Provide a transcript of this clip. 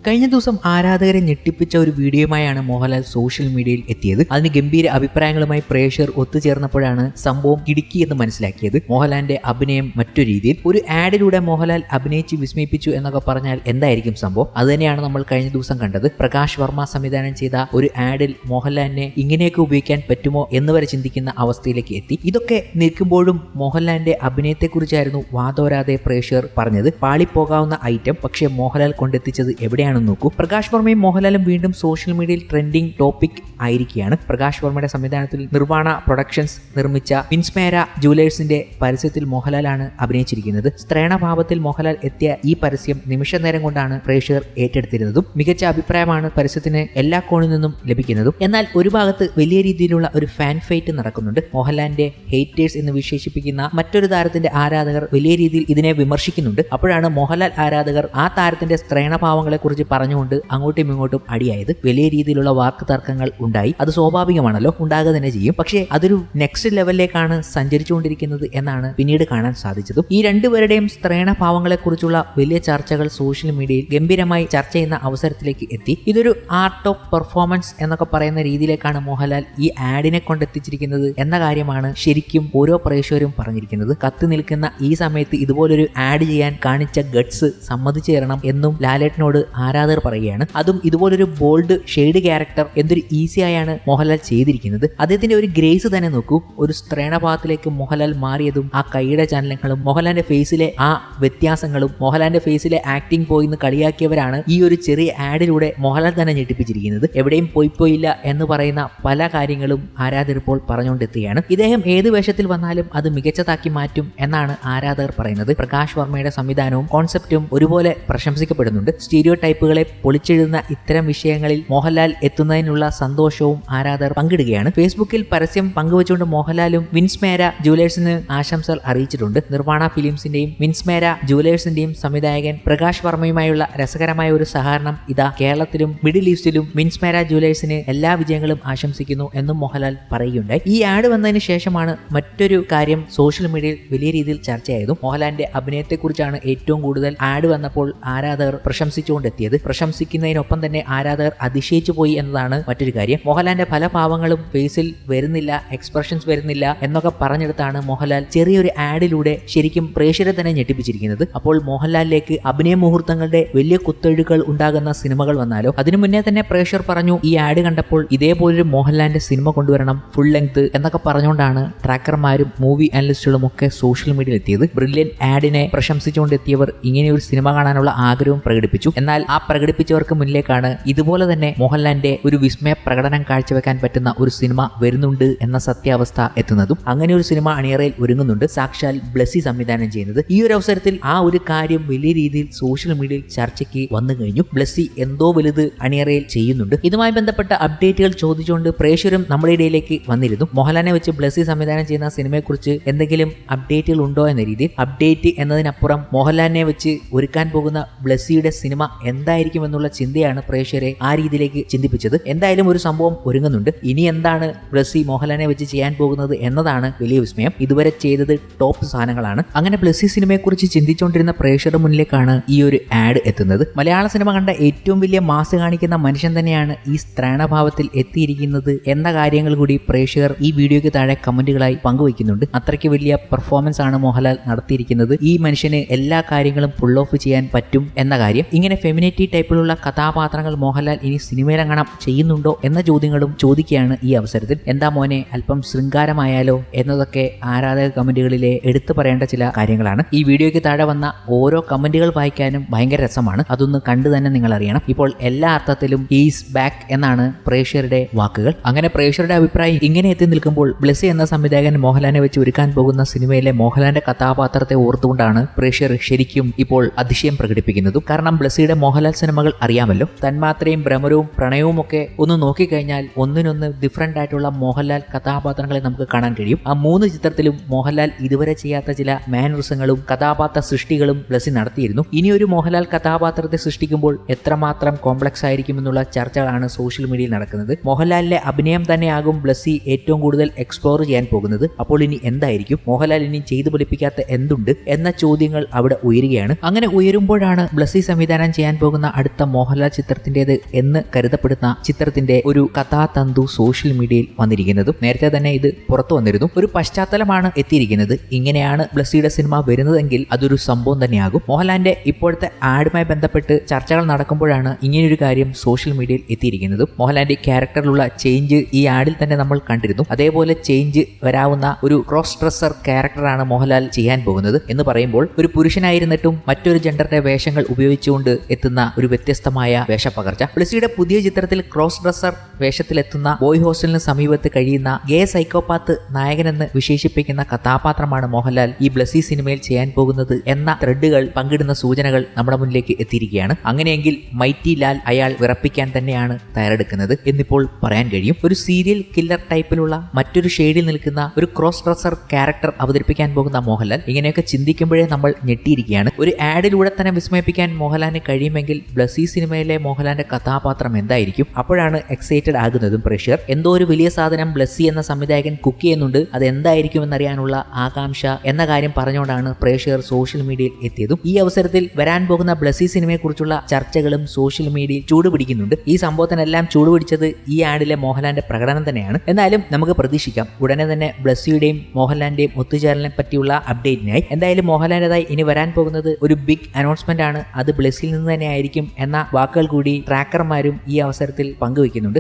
കഴിഞ്ഞ ദിവസം ആരാധകരെ ഞെട്ടിപ്പിച്ച ഒരു വീഡിയോയുമായാണ് മോഹൻലാൽ സോഷ്യൽ മീഡിയയിൽ എത്തിയത്. അതിന് ഗംഭീര അഭിപ്രായങ്ങളുമായി പ്രേക്ഷകർ ഒത്തുചേർന്നപ്പോഴാണ് സംഭവം കിടുക്കി എന്ന് മനസ്സിലാക്കിയത്. മോഹൻലാലിന്റെ അഭിനയം മറ്റൊരു രീതിയിൽ, ഒരു ആഡിലൂടെ മോഹൻലാൽ അഭിനയിച്ച് വിസ്മയിപ്പിച്ചു എന്നൊക്കെ പറഞ്ഞാൽ എന്തായിരിക്കും സംഭവം? അതുതന്നെയാണ് നമ്മൾ കഴിഞ്ഞ ദിവസം കണ്ടത്. പ്രകാശ് വർമ്മ സംവിധാനം ചെയ്ത ഒരു ആഡിൽ മോഹൻലാലിനെ ഇങ്ങനെയൊക്കെ ഉപയോഗിക്കാൻ പറ്റുമോ എന്ന് വരെ ചിന്തിക്കുന്ന അവസ്ഥയിലേക്ക് എത്തി. ഇതൊക്കെ നിൽക്കുമ്പോഴും മോഹൻലാലിന്റെ അഭിനയത്തെക്കുറിച്ചായിരുന്നു വാതോരാതെ പ്രേക്ഷകർ പറഞ്ഞത്. പാളിപ്പോകാവുന്ന ഐറ്റം, പക്ഷേ മോഹൻലാൽ കൊണ്ടെത്തിച്ചത് എവിടെയാണ് നോക്കൂ. പ്രകാശ് വർമ്മയും മോഹൻലാലും വീണ്ടും സോഷ്യൽ മീഡിയയിൽ ട്രെൻഡിംഗ് ടോപ്പിക് ആയിരിക്കുകയാണ്. പ്രകാശ് വർമ്മയുടെ സംവിധാനത്തിൽ നിർവാണ പ്രൊഡക്ഷൻസ് നിർമ്മിച്ച വിൻസ്മേര ജുവലേഴ്സിന്റെ പരസ്യത്തിൽ മോഹൻലാലാണ് അഭിനയിച്ചിരിക്കുന്നത്. സ്ത്രേണഭാവത്തിൽ മോഹൻലാൽ എത്തിയ ഈ പരസ്യം നിമിഷ നേരം കൊണ്ടാണ് പ്രേക്ഷകർ ഏറ്റെടുത്തിരുന്നതും. മികച്ച അഭിപ്രായമാണ് പരസ്യത്തിന് എല്ലാ കോണിൽ നിന്നും ലഭിക്കുന്നതും. എന്നാൽ ഒരു ഭാഗത്ത് വലിയ രീതിയിലുള്ള ഒരു ഫാൻ ഫൈറ്റ് നടക്കുന്നുണ്ട്. മോഹൻലാലിന്റെ ഹേറ്റേഴ്സ് എന്ന് വിശേഷിപ്പിക്കുന്ന മറ്റൊരു താരത്തിന്റെ ആരാധകർ വലിയ രീതിയിൽ ഇതിനെ വിമർശിക്കുന്നുണ്ട്. അപ്പോഴാണ് മോഹൻലാൽ ആരാധകർ ആ താരത്തിന്റെ സ്ത്രേണഭാവങ്ങളെ കുറിച്ച് പറഞ്ഞുകൊണ്ട് അങ്ങോട്ടും ഇങ്ങോട്ടും അടിയായത്. വലിയ രീതിയിലുള്ള വാക്ക് തർക്കങ്ങൾ ഉണ്ടായി. അത് സ്വാഭാവികമാണല്ലോ, ഉണ്ടാകുക തന്നെ ചെയ്യും. പക്ഷേ അതൊരു നെക്സ്റ്റ് ലെവലിലേക്കാണ് സഞ്ചരിച്ചുകൊണ്ടിരിക്കുന്നത് എന്നാണ് പിന്നീട് കാണാൻ സാധിച്ചതും. ഈ രണ്ടുപേരുടെയും സ്ത്രേണഭാവങ്ങളെ കുറിച്ചുള്ള വലിയ ചർച്ചകൾ സോഷ്യൽ മീഡിയയിൽ ഗംഭീരമായി ചർച്ച ചെയ്യുന്ന അവസരത്തിലേക്ക് എത്തി. ഇതൊരു ആർട്ട് ഓഫ് പെർഫോമൻസ് എന്നൊക്കെ പറയുന്ന രീതിയിലേക്കാണ് മോഹൻലാൽ ഈ ആഡിനെ കൊണ്ടെത്തിച്ചിരിക്കുന്നത് എന്ന കാര്യമാണ് ശരിക്കും ഓരോ പ്രേക്ഷകരും പറഞ്ഞിരിക്കുന്നത്. കത്തി നിൽക്കുന്ന ഈ സമയത്ത് ഇതുപോലൊരു ആഡ് ചെയ്യാൻ കാണിച്ച ഗട്സ് സമ്മതിച്ചു തരണം എന്നും ലാലേട്ടനോട് ആരാധകർ പറയുകയാണ്. അതും ഇതുപോലൊരു ബോൾഡ് ഷെയ്ഡ് ക്യാരക്ടർ എന്തൊരു ഈസി ആയാണ് മോഹൻലാൽ ചെയ്തിരിക്കുന്നത്. അദ്ദേഹത്തിന്റെ ഒരു ഗ്രേസ് തന്നെ നോക്കൂ. ഒരു സ്ത്രേണഭാവത്തിലേക്ക് മോഹൻലാൽ മാറിയതും ആ കൈയുടെ ചലനങ്ങളും മോഹൻലാലിന്റെ ഫേസിലെ ആ വ്യത്യാസങ്ങളും മോഹൻലാലിന്റെ ഫേസിലെ ആക്ടിംഗ് പോയിന്ന് കളിയാക്കിയവരാണ് ഈ ഒരു ചെറിയ ആഡിലൂടെ മോഹൻലാൽ തന്നെ ഞെട്ടിപ്പിച്ചിരിക്കുന്നത്. എവിടെയും പോയില്ല എന്ന് പറയുന്ന പല കാര്യങ്ങളും ആരാധകർ ഇപ്പോൾ പറഞ്ഞുകൊണ്ടെത്തുകയാണ്. ഇദ്ദേഹം ഏത് വേഷത്തിൽ വന്നാലും അത് മികച്ചതാക്കി മാറ്റും എന്നാണ് ആരാധകർ പറയുന്നത്. പ്രകാശ് വർമ്മയുടെ സംവിധാനവും കോൺസെപ്റ്റും ഒരുപോലെ പ്രശംസിക്കപ്പെടുന്നുണ്ട്. സ്റ്റീരിയോ ടൈപ്പുകളെ പൊളിച്ചെഴുതുന്ന ഇത്തരം വിഷയങ്ങളിൽ മോഹൻലാൽ എത്തുന്നതിനുള്ള സന്തോഷവും ആരാധകർ പങ്കിടുകയാണ്. ഫേസ്ബുക്കിൽ പരസ്യം പങ്കുവച്ചുകൊണ്ട് മോഹൻലാലും വിൻസ്മേര ജുവലേഴ്സിന് ആശംസകൾ അറിയിച്ചിട്ടുണ്ട്. നിർവാണ ഫിലിംസിന്റെയും വിൻസ്മേര ജുവലേഴ്സിന്റെയും സംവിധായകൻ പ്രകാശ് വർമ്മയുമായുള്ള രസകരമായ ഒരു സഹകരണം ഇതാ കേരളത്തിലും മിഡിൽ ഈസ്റ്റിലും വിൻസ്മേര ജുവലേഴ്സിന് എല്ലാ വിജയങ്ങളും ആശംസിക്കുന്നു എന്നും മോഹൻലാൽ പറയുകയുണ്ടായി. ഈ ആഡ് വന്നതിന് ശേഷമാണ് മറ്റൊരു കാര്യം സോഷ്യൽ മീഡിയയിൽ വലിയ രീതിയിൽ ചർച്ചയായതും. മോഹൻലാലിന്റെ അഭിനയത്തെക്കുറിച്ചാണ് ഏറ്റവും കൂടുതൽ ആഡ് വന്നപ്പോൾ ആരാധകർ പ്രശംസിച്ചുകൊണ്ടെത്തിയത്. പ്രശംസിക്കുന്നതിനൊപ്പം തന്നെ ആരാധകർ അതിശയിച്ചു പോയി എന്നതാണ് മറ്റൊരു കാര്യം. മോഹൻലാലിന്റെ പല ഭാവങ്ങളും ഫേസിൽ വരുന്നില്ല, എക്സ്പ്രഷൻസ് വരുന്നില്ല എന്നൊക്കെ പറഞ്ഞെടുത്താണ് മോഹൻലാൽ ചെറിയൊരു ആഡിലൂടെ ശരിക്കും പ്രേക്ഷകരെ തന്നെ ഞെട്ടിപ്പിച്ചിരിക്കുന്നത്. അപ്പോൾ മോഹൻലാലിലേക്ക് അഭിനയ മുഹൂർത്തങ്ങളുടെ വലിയ കുത്തൊഴുകൾ ഉണ്ടാകുന്ന സിനിമകൾ വന്നാലോ? അതിനു മുന്നേ തന്നെ പ്രേക്ഷകർ പറഞ്ഞു ഈ ആഡ് കണ്ടപ്പോൾ ഇതേപോലൊരു മോഹൻലാലിന്റെ സിനിമ കൊണ്ടുവരണം, ഫുൾ ലെങ്ത് എന്നൊക്കെ പറഞ്ഞുകൊണ്ടാണ് ട്രാക്കർമാരും മൂവി അനലിസ്റ്റുകളും ഒക്കെ സോഷ്യൽ മീഡിയയിൽ എത്തിയത്. ബ്രില്യൻ ആഡിനെ പ്രശംസിച്ചുകൊണ്ടെത്തിയവർ ഇങ്ങനെയൊരു സിനിമ കാണാനുള്ള ആഗ്രഹവും പ്രകടിപ്പിച്ചു. എന്നാൽ ആ പ്രകടിപ്പിച്ചവർക്ക് മുന്നിലേക്കാണ് ഇതുപോലെ തന്നെ മോഹൻലാലിന്റെ ഒരു വിസ്മയ പ്രകടനം കാഴ്ചവെക്കാൻ പറ്റുന്ന ഒരു സിനിമ വരുന്നുണ്ട് എന്ന സത്യാവസ്ഥ എത്തുന്നതും. അങ്ങനെ ഒരു സിനിമ അണിയറയിൽ ഒരുങ്ങുന്നുണ്ട്, സാക്ഷാൽ ബ്ലസ്സി സംവിധാനം ചെയ്യുന്നത്. ഈ ഒരു അവസരത്തിൽ ആ ഒരു കാര്യം വലിയ രീതിയിൽ സോഷ്യൽ മീഡിയയിൽ ചർച്ചയ്ക്ക് വന്നു കഴിഞ്ഞു. ബ്ലസ്സി എന്തോ വലുത് അണിയറയിൽ ചെയ്യുന്നുണ്ട്. ഇതുമായി ബന്ധപ്പെട്ട അപ്ഡേറ്റുകൾ ചോദിച്ചുകൊണ്ട് പ്രേക്ഷകരും നമ്മുടെ ഇടയിലേക്ക് വന്നിരുന്നു. മോഹൻലാലിനെ വെച്ച് ബ്ലസ്സി സംവിധാനം ചെയ്യുന്ന സിനിമയെക്കുറിച്ച് എന്തെങ്കിലും അപ്ഡേറ്റുകൾ ഉണ്ടോ എന്ന രീതിയിൽ. അപ്ഡേറ്റ് എന്നതിനപ്പുറം മോഹൻലാലിനെ വെച്ച് ഒരുക്കാൻ പോകുന്ന ബ്ലസ്സിയുടെ സിനിമ എന്തായിരിക്കും എന്നുള്ള ചിന്തയാണ് പ്രേക്ഷകരെ ആ രീതിയിലേക്ക് ചിന്തിപ്പിച്ചത്. എന്തായാലും ഒരു സംഭവം ഒരുങ്ങുന്നുണ്ട്. ഇനി എന്താണ് ബ്ലസ്സി മോഹൻലാലിനെ വെച്ച് ചെയ്യാൻ പോകുന്നത് എന്നതാണ് വലിയ വിസ്മയം. ഇതുവരെ ചെയ്തത് ടോപ്പ് സാധനങ്ങളാണ്. അങ്ങനെ ബ്ലസ്സി സിനിമയെക്കുറിച്ച് ചിന്തിച്ചുകൊണ്ടിരുന്ന പ്രേക്ഷകരുടെ മുന്നിലേക്കാണ് ഈ ഒരു ആഡ് എത്തുന്നത്. മലയാള സിനിമ കണ്ട ഏറ്റവും വലിയ മാസ് കാണിക്കുന്ന മനുഷ്യൻ തന്നെയാണ് ഈ സ്ത്രേണഭാവത്തിൽ എത്തിയിരിക്കുന്നത് എന്ന കാര്യങ്ങൾ കൂടി പ്രേക്ഷകർ ഈ വീഡിയോയ്ക്ക് താഴെ കമന്റുകളായി പങ്കുവയ്ക്കുന്നുണ്ട്. അത്രയ്ക്ക് വലിയ പെർഫോമൻസ് ആണ് മോഹൻലാൽ നടത്തിയിരിക്കുന്നത്. ഈ മനുഷ്യന് എല്ലാ കാര്യങ്ങളും പുൾ ഓഫ് ചെയ്യാൻ പറ്റും എന്ന കാര്യം. ഇങ്ങനെ ഫെമിനിറ്റി ടൈപ്പിലുള്ള കഥാപാത്രങ്ങൾ മോഹൻലാൽ ഇനി സിനിമയിലെങ്ങാനും ചെയ്യുന്നുണ്ടോ എന്ന ചോദ്യങ്ങളും ചോദിക്കുകയാണ് ഈ അവസരത്തിൽ. എന്താ മോനെ അല്പം ശൃംഗാരമായാലോ എന്നതൊക്കെ ആരാധക കമന്റുകളിലെ എടുത്തു പറയേണ്ട ചില കാര്യങ്ങളാണ്. ഈ വീഡിയോയ്ക്ക് താഴെ വന്ന ഓരോ കമന്റുകൾ വായിക്കാനും ഭയങ്കര രസമാണ്. അതൊന്ന് കണ്ടു തന്നെ നിങ്ങൾ അറിയണം. ഇപ്പോൾ എല്ലാ അർത്ഥത്തിലും ഈസ് ബാക്ക് എന്നാണ് പ്രേക്ഷകരുടെ വാക്കുകൾ. അങ്ങനെ പ്രേക്ഷകരുടെ അഭിപ്രായം ഇങ്ങനെ എത്തി നിൽക്കുമ്പോൾ ബ്ലസ്സി എന്ന സംവിധായകൻ മോഹൻലാലിനെ വെച്ച് ഒരുക്കാൻ പോകുന്ന സിനിമയിലെ മോഹൻലാലിന്റെ കഥാപാത്രത്തെ ഓർത്തുകൊണ്ടാണ് പ്രേക്ഷകർ ശരിക്കും ഇപ്പോൾ അതിശയം പ്രകടിപ്പിക്കുന്നതും. കാരണം ബ്ലസ്സിയുടെ മോഹൻലാൽ സിനിമകൾ അറിയാമല്ലോ. തന്മാത്രയും ഭ്രമരവും പ്രണയവും ഒക്കെ ഒന്ന് നോക്കിക്കഴിഞ്ഞാൽ ഒന്നിനൊന്ന് ഡിഫറൻ്റ് ആയിട്ടുള്ള മോഹൻലാൽ കഥാപാത്രങ്ങളെ നമുക്ക് കാണാൻ കഴിയും. ആ 3 ചിത്രത്തിലും മോഹൻലാൽ ഇതുവരെ ചെയ്യാത്ത ചില മാനറിസങ്ങളും കഥാപാത്ര സൃഷ്ടികളും ബ്ലസ്സി നടത്തിയിരുന്നു. ഇനിയൊരു മോഹൻലാൽ കഥാപാത്രത്തെ സൃഷ്ടിക്കുമ്പോൾ എത്രമാത്രം കോംപ്ലക്സ് ആയിരിക്കുമെന്നുള്ള ചർച്ചകളാണ് സോഷ്യൽ മീഡിയയിൽ നടക്കുന്നത്. മോഹൻലാലിന്റെ അഭിനയം തന്നെയാകും ബ്ലസ്സി ഏറ്റവും കൂടുതൽ എക്സ്പ്ലോർ ചെയ്യാൻ പോകുന്നത്. അപ്പോൾ ഇനി എന്തായിരിക്കും മോഹൻലാൽ ഇനി ചെയ്തു ഫലിപ്പിക്കാത്ത എന്തുണ്ട് എന്ന ചോദ്യങ്ങൾ അവിടെ ഉയരുകയാണ്. അങ്ങനെ ഉയരുമ്പോഴാണ് ബ്ലസ്സി സംവിധാനം ചെയ്യാൻ പോകുന്ന അടുത്ത മോഹൻലാൽ ചിത്രത്തിന്റേത് എന്ന് കരുതപ്പെടുന്ന ചിത്രത്തിന്റെ ഒരു കഥാതന്തു സോഷ്യൽ മീഡിയയിൽ വന്നിരിക്കുന്നതും നേരത്തെ തന്നെ ഇത് പുറത്തു വന്നിരുന്നു. ഒരു പശ്ചാത്തലമാണ് എത്തിയിരിക്കുന്നത്. ഇങ്ങനെയാണ് ബ്ലസ്സിയുടെ സിനിമ വരുന്നതെങ്കിൽ അതൊരു സംഭവം തന്നെയാകും. മോഹൻലാലിന്റെ ഇപ്പോഴത്തെ ആഡുമായി ബന്ധപ്പെട്ട് ചർച്ചകൾ നടക്കുമ്പോഴാണ് ഇങ്ങനെയൊരു കാര്യം സോഷ്യൽ മീഡിയയിൽ എത്തിയിരിക്കുന്നത്. മോഹൻലാലിന്റെ ക്യാരക്ടറിലുള്ള ചേഞ്ച് ഈ ആഡിൽ തന്നെ നമ്മൾ കണ്ടിരുന്നു. അതേപോലെ ചേഞ്ച് വരാവുന്ന ഒരു ക്രോസ് ഡ്രസ്സർ ക്യാരക്ടറാണ് മോഹൻലാൽ ചെയ്യാൻ പോകുന്നത് എന്ന് പറയുമ്പോൾ ഒരു പുരുഷനായിരുന്നിട്ടും മറ്റൊരു ജെൻഡറിന്റെ വേഷങ്ങൾ ഉപയോഗിച്ചുകൊണ്ട് എത്തുന്ന ഒരു വ്യത്യസ്തമായ വേഷപ്പകർച്ച. ബ്ലസ്സിയുടെ പുതിയ ചിത്രത്തിൽ ക്രോസ് ഡ്രസ്സർ വേഷത്തിലെത്തുന്ന ബോയ് ഹോസ്റ്റലിന് സമീപത്ത് കഴിയുന്ന ഗേ സൈക്കോപാത്ത് നായകനെന്ന് വിശേഷിപ്പിക്കുന്ന കഥാപാത്രമാണ് മോഹൻലാൽ ഈ ബ്ലസ്സി സിനിമയിൽ ചെയ്യാൻ പോകുന്നത് എന്ന ത്രെഡുകൾ പങ്കിടുന്ന സൂചനകൾ നമ്മുടെ മുന്നിലേക്ക് എത്തിയിരിക്കുകയാണ്. അങ്ങനെയെങ്കിൽ മൈറ്റി ലാൽ അയാൾ വിറപ്പിക്കാൻ തന്നെയാണ് തയ്യാറെടുക്കുന്നത് എന്നിപ്പോൾ പറയാൻ കഴിയും. ഒരു സീരിയൽ കില്ലർ ടൈപ്പിലുള്ള മറ്റൊരു ഷെയ്ഡിൽ നിൽക്കുന്ന ഒരു ക്രോസ് ഡ്രസ്സർ ക്യാരക്ടർ അവതരിപ്പിക്കാൻ പോകുന്ന മോഹൻലാൽ ഇങ്ങനെയൊക്കെ ചിന്തിക്കുമ്പോഴേ നമ്മൾ ഞെട്ടിയിരിക്കുകയാണ്. ഒരു ആഡിലൂടെ തന്നെ വിസ്മയിപ്പിക്കാൻ മോഹൻലാലിന് കഴിയുമെങ്കിൽ ബ്ലസ്സി സിനിമയിലെ മോഹൻലാലിന്റെ കഥാപാത്രം എന്തായിരിക്കും? അപ്പോഴാണ് എക്സൈറ്റഡ് ആകുന്നതും പ്രേക്ഷകർ. എന്തോ ഒരു വലിയ സാധനം ബ്ലസ്സി എന്ന സംവിധായകൻ കുക്ക് ചെയ്യുന്നുണ്ട്, അത് എന്തായിരിക്കും എന്നറിയാനുള്ള ആകാംക്ഷ എന്ന കാര്യം പറഞ്ഞുകൊണ്ടാണ് പ്രേക്ഷകർ സോഷ്യൽ മീഡിയയിൽ എത്തിയതും. ഈ അവസരത്തിൽ വരാൻ പോകുന്ന ബ്ലസ്സി സിനിമയെക്കുറിച്ചുള്ള ചർച്ചകളും സോഷ്യൽ മീഡിയയിൽ ചൂടുപിടിക്കുന്നുണ്ട്. ഈ സംഭവത്തിനെല്ലാം ചൂടുപിടിച്ചത് ഈ ആഡിലെ മോഹൻലാലിന്റെ പ്രകടനം തന്നെയാണ്. എന്നാലും നമുക്ക് പ്രതീക്ഷിക്കാം ഉടനെ തന്നെ ബ്ലസ്സിയുടെയും മോഹൻലാലിന്റെയും ഒത്തുചേരലിനെ പറ്റിയുള്ള അപ്ഡേറ്റിനായി. എന്തായാലും മോഹൻലാലിന്റേതായി ഇനി വരാൻ പോകുന്നത് ഒരു ബിഗ് അനൗൺസ്മെന്റ് ആണ്. അത് ബ്ലസ്സിയിൽ നിന്ന് തന്നെ ആയിരിക്കും എന്ന വാക്കുകൾ കൂടി ട്രാക്കർമാരും ഈ അവസരത്തിൽ പങ്കുവെക്കുന്നുണ്ട്.